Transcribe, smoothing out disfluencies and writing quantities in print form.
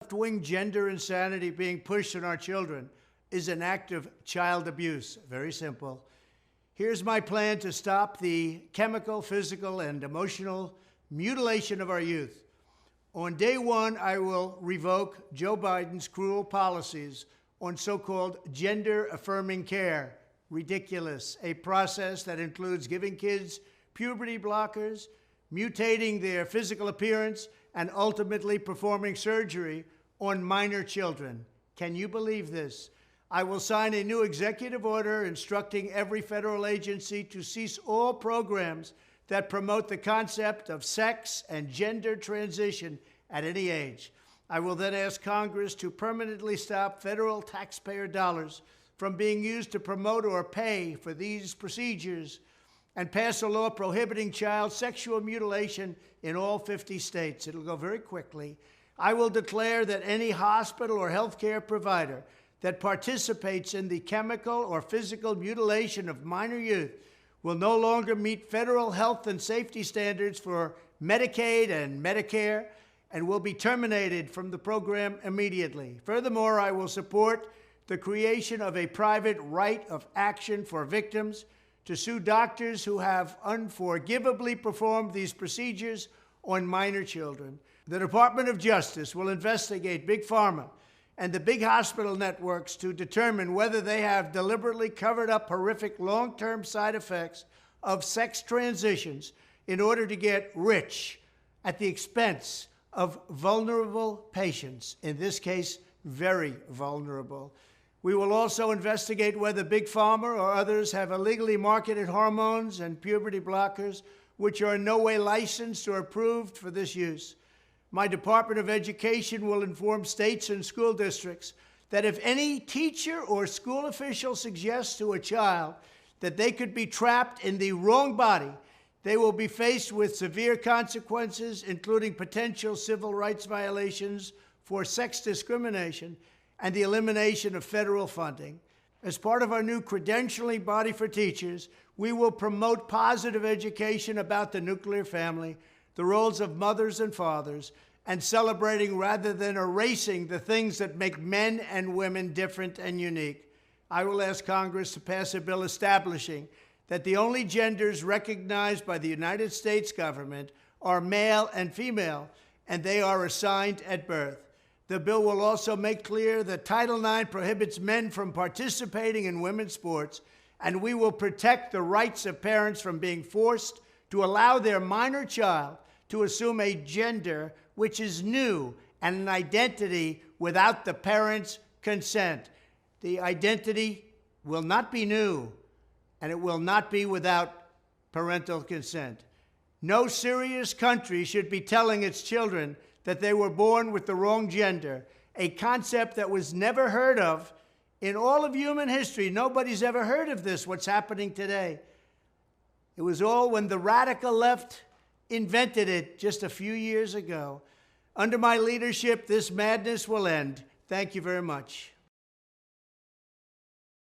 left-wing gender insanity being pushed on our children is an act of child abuse. Very simple. Here's my plan to stop the chemical, physical, and emotional mutilation of our youth. On day one, I will revoke Joe Biden's cruel policies on so-called gender-affirming care. Ridiculous. A process that includes giving kids puberty blockers, mutating their physical appearance, and ultimately performing surgery on minor children. Can you believe this? I will sign a new executive order instructing every federal agency to cease all programs that promote the concept of sex and gender transition at any age. I will then ask Congress to permanently stop federal taxpayer dollars from being used to promote or pay for these procedures and pass a law prohibiting child sexual mutilation in all 50 states. It'll go very quickly. I will declare that any hospital or healthcare provider that participates in the chemical or physical mutilation of minor youth will no longer meet federal health and safety standards for Medicaid and Medicare and will be terminated from the program immediately. Furthermore, I will support the creation of a private right of action for victims to sue doctors who have unforgivably performed these procedures on minor children. The Department of Justice will investigate Big Pharma and the big hospital networks to determine whether they have deliberately covered up horrific long-term side effects of sex transitions in order to get rich at the expense of vulnerable patients, in this case, very vulnerable. We will also investigate whether Big Pharma or others have illegally marketed hormones and puberty blockers which are in no way licensed or approved for this use. My Department of Education will inform states and school districts that if any teacher or school official suggests to a child that they could be trapped in the wrong body, they will be faced with severe consequences, including potential civil rights violations for sex discrimination and the elimination of federal funding. As part of our new credentialing body for teachers, we will promote positive education about the nuclear family, the roles of mothers and fathers, and celebrating rather than erasing the things that make men and women different and unique. I will ask Congress to pass a bill establishing that the only genders recognized by the United States government are male and female, and they are assigned at birth. The bill will also make clear that Title IX prohibits men from participating in women's sports, and we will protect the rights of parents from being forced to allow their minor child to assume a gender which is new and an identity without the parents' consent. The identity will not be new, and it will not be without parental consent. No serious country should be telling its children that they were born with the wrong gender, a concept that was never heard of in all of human history. Nobody's ever heard of this, what's happening today. It was all when the radical left invented it just a few years ago. Under my leadership, this madness will end. Thank you very much.